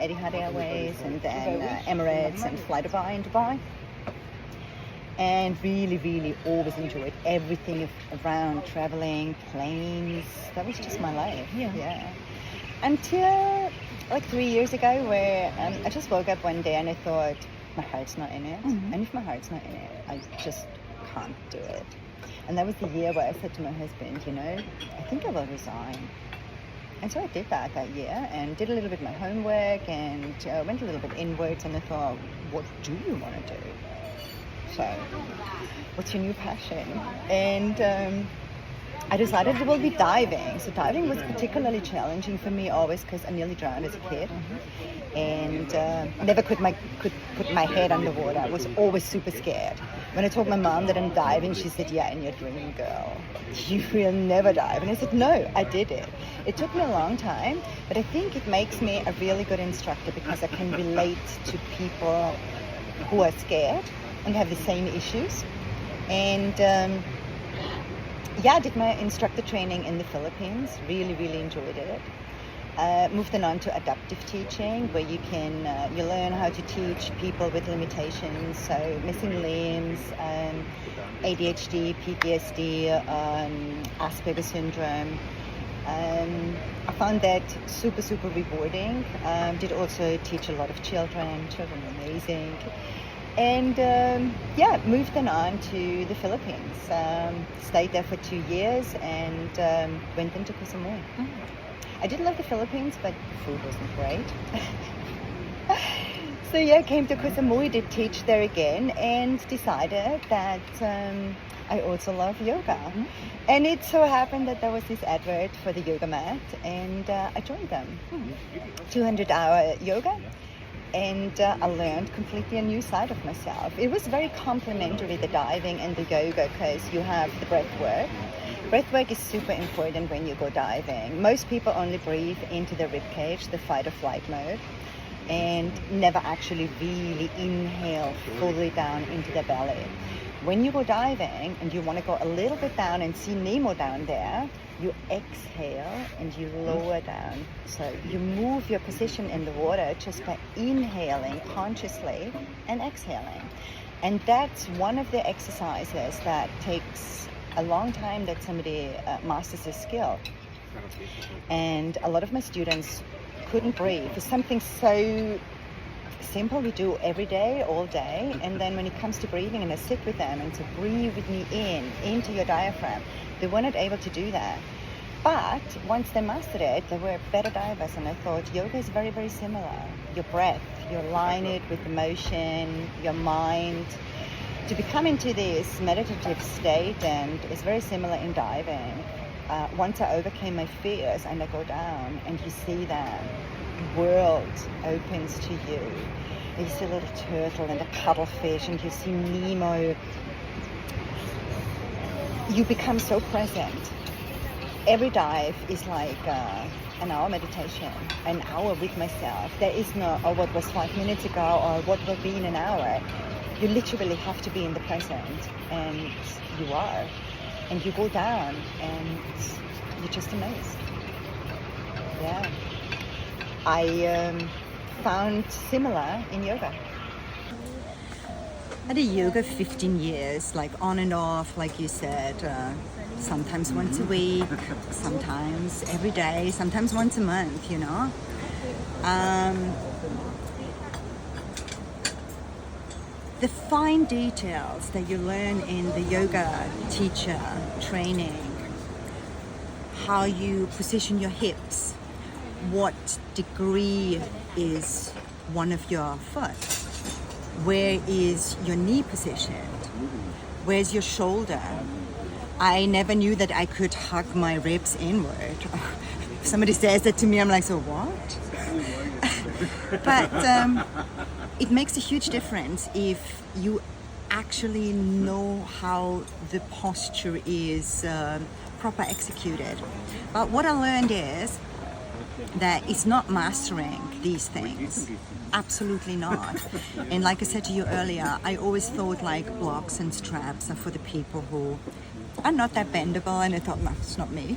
Etihad Airways, and then Emirates and Fly Dubai in Dubai. And really, really always enjoyed everything around traveling, planes. That was just my life. Yeah. Until like 3 years ago, where I just woke up one day and I thought, my heart's not in it. And if my heart's not in it, I just can't do it. And that was the year where I said to my husband, I think I will resign. And so I did that year and did a little bit of my homework and went a little bit inwards, and I thought, what do you want to do? So, what's your new passion? And I decided it will be diving. So diving was particularly challenging for me always because I nearly drowned as a kid. And never could put my head underwater. I was always super scared. When I told my mom that I'm diving, she said, yeah, and you're dreaming, girl. You will never dive. And I said, no, I did it. It took me a long time, but I think it makes me a really good instructor because I can relate to people who are scared and have the same issues. And I did my instructor training in the Philippines. Really, really enjoyed it. Moved on to adaptive teaching, where you learn how to teach people with limitations, so missing limbs, ADHD, PTSD, Asperger's syndrome. I found that super, super rewarding. Did also teach a lot of children. Children are amazing. And moved on to the Philippines. Stayed there for 2 years and went into Koh Samui. I did love the Philippines, but the food wasn't great. So came to Koh Samui, did teach there again, and decided that I also love yoga. And it so happened that there was this advert for the yoga mat, and I joined them. 200-hour yoga. And I learned completely a new side of myself. It was very complementary, the diving and the yoga, because you have the breath work. Breath work is super important when you go diving. Most people only breathe into the rib cage, the fight or flight mode, and never actually really inhale fully down into the belly. When you go diving and you want to go a little bit down and see Nemo down there, you exhale and you lower down. So you move your position in the water just by inhaling consciously and exhaling. And that's one of the exercises that takes a long time that somebody masters this skill. And a lot of my students couldn't breathe. It's something so simple we do every day, all day, and then when it comes to breathing and I sit with them and to breathe with me into your diaphragm, they were not able to do that. But once they mastered it, they were better divers, and I thought yoga is very, very similar. Your breath, you align it with the motion, your mind, to become into this meditative state, and it's very similar in diving. Once I overcame my fears and I go down and you see that world opens to you. You see a little turtle and a cuttlefish and you see Nemo. You become so present. Every dive is like an hour meditation, an hour with myself. There is no, what was 5 minutes ago or what will be in an hour. You literally have to be in the present, and you are. And you go down and you're just amazed. Yeah. I found similar in yoga. I did yoga 15 years, like on and off, like you said, sometimes once a week, sometimes every day, sometimes once a month, The fine details that you learn in the yoga teacher training, how you position your hips, what degree is one of your foot, where is your knee positioned, where's your shoulder. I never knew that I could hug my ribs inward. If somebody says that to me, I'm like, so what? But it makes a huge difference if you actually know how the posture is proper executed. But what I learned is that it's not mastering these things. Absolutely not. And like I said to you earlier, I always thought like blocks and straps are for the people who I'm not that bendable, and I thought, no, it's not me.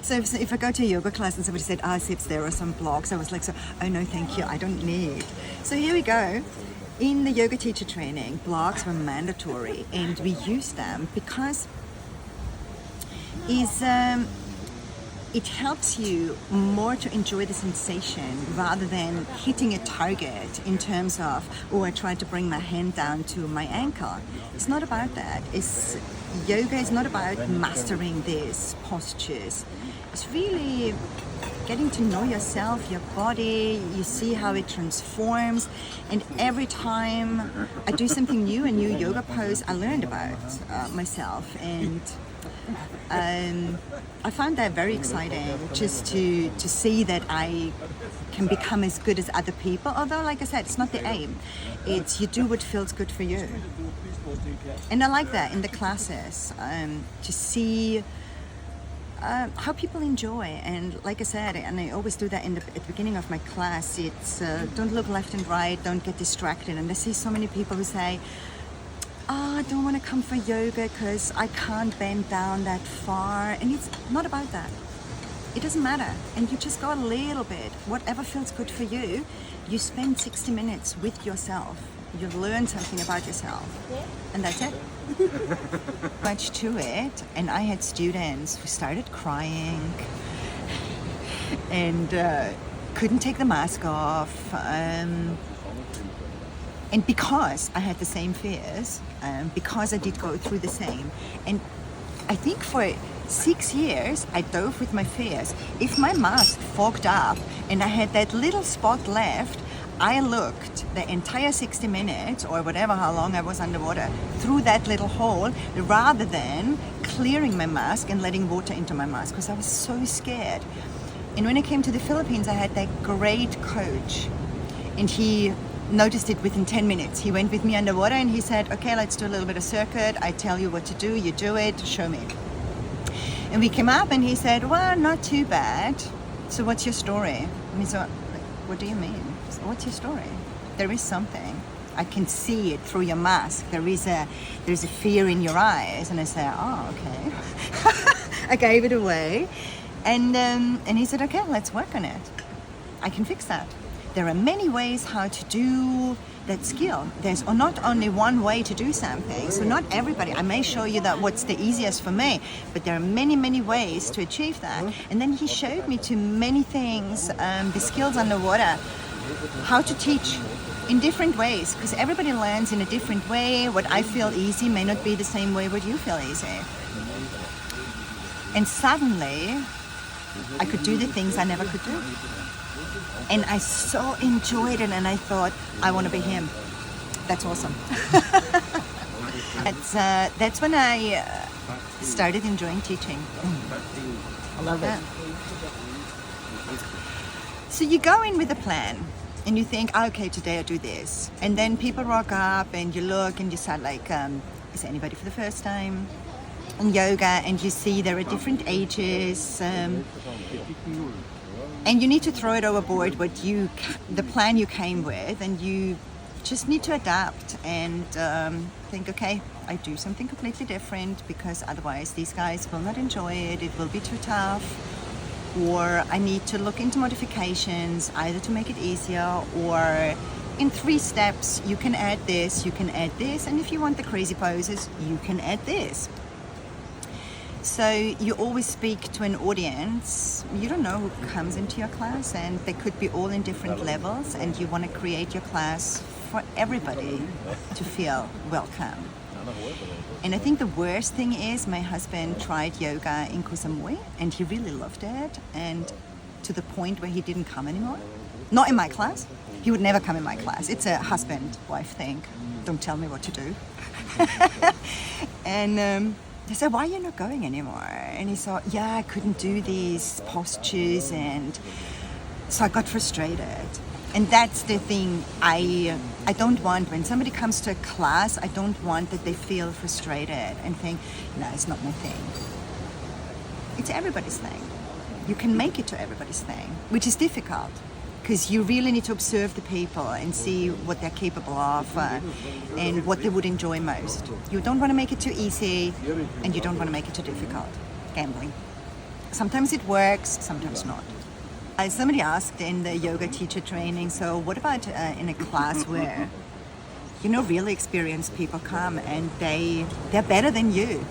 So if I go to a yoga class and somebody said, Sybs, there are some blocks, I was like, oh no, thank you, I don't need. So here we go. In the yoga teacher training, blocks were mandatory, and we used them because it helps you more to enjoy the sensation rather than hitting a target in terms of, oh, I tried to bring my hand down to my ankle. It's not about that. Yoga is not about mastering these postures. It's really getting to know yourself, your body. You see how it transforms, and every time I do something new, a new yoga pose, I learned about myself, and I found that very exciting, just to see that I can become as good as other people. Although, like I said, it's not the aim. It's you do what feels good for you. And I like that in the classes, to see how people enjoy. And like I said, and I always do that at the beginning of my class, it's don't look left and right, don't get distracted. And I see so many people who say, I don't want to come for yoga because I can't bend down that far. And it's not about that. It doesn't matter. And you just go a little bit, whatever feels good for you. You spend 60 minutes with yourself. You learn something about yourself. And that's it. Much to it. And I had students who started crying and couldn't take the mask off. And because I had the same fears, because I did go through the same, and I think for 6 years I dove with my fears. If my mask fogged up and I had that little spot left, I looked the entire 60 minutes or whatever, how long I was underwater, through that little hole, rather than clearing my mask and letting water into my mask, because I was so scared. And when I came to the Philippines, I had that great coach, and he noticed it within 10 minutes. He went with me underwater and he said, okay, let's do a little bit of circuit. I tell you what to do, you do it, show me. And we came up and he said, well, not too bad. So what's your story? I mean, so what do you mean? So what's your story? There is something. I can see it through your mask. There's a fear in your eyes. And I said, oh, okay. I gave it away. And he said, okay, let's work on it. I can fix that. There are many ways how to do that skill. There's not only one way to do something. So not everybody, I may show you that what's the easiest for me, but there are many, many ways to achieve that. And then he showed me to many things, the skills underwater, how to teach in different ways, because everybody learns in a different way. What I feel easy may not be the same way what you feel easy. And suddenly, I could do the things I never could do. And I so enjoyed it, and I thought, I want to be him. That's awesome. That's when I started enjoying teaching. I love it. So you go in with a plan, and you think, okay, today I do this. And then people rock up, and you look, and you start like, is anybody for the first time in yoga? And you see there are different ages. And you need to throw it overboard the plan you came with, and you just need to adapt and think, okay, I do something completely different, because otherwise these guys will not enjoy it. It will be too tough. Or I need to look into modifications, either to make it easier, or in 3 steps, you can add this, and if you want the crazy poses, you can add this. So you always speak to an audience. You don't know who comes into your class, and they could be all in different levels, and you want to create your class for everybody to feel welcome. And I think the worst thing is, my husband tried yoga in Koh Samui, and he really loved it, and to the point where he didn't come anymore. Not in my class. He would never come in my class. It's a husband-wife thing. Don't tell me what to do. And I said, why are you not going anymore? And he said, yeah, I couldn't do these postures, and so I got frustrated. And that's the thing I don't want. When somebody comes to a class, I don't want that they feel frustrated and think, no, it's not my thing. It's everybody's thing. You can make it to everybody's thing, which is difficult, because you really need to observe the people and see what they're capable of and what they would enjoy most. You don't want to make it too easy, and you don't want to make it too difficult. Gambling. Sometimes it works, sometimes not. Somebody asked in the yoga teacher training, so what about in a class where, really experienced people come and they're better than you?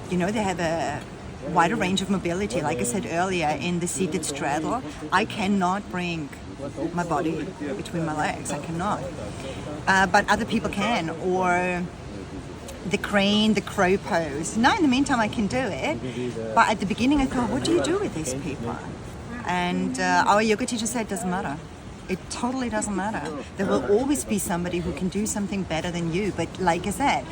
They have a wider range of mobility. Like I said earlier, in the seated straddle, I cannot bring my body between my legs. I cannot. But other people can. Or the crane, the crow pose. Now, in the meantime, I can do it. But at the beginning, I thought, what do you do with these people? And our yoga teacher said, it doesn't matter. It totally doesn't matter. There will always be somebody who can do something better than you. But like I said,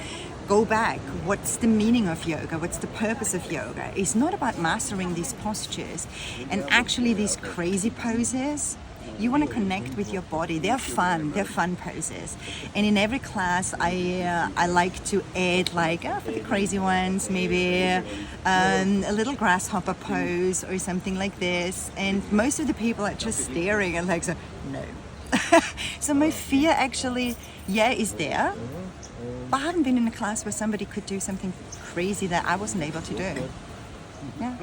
go back. What's the meaning of yoga? What's the purpose of yoga? It's not about mastering these postures and actually these crazy poses. You want to connect with your body. They're fun poses. And in every class, I like to add, for the crazy ones, maybe a little grasshopper pose or something like this. And most of the people are just staring and so, no. So my fear actually, is there. But I haven't been in a class where somebody could do something crazy that I wasn't able to do. Yeah.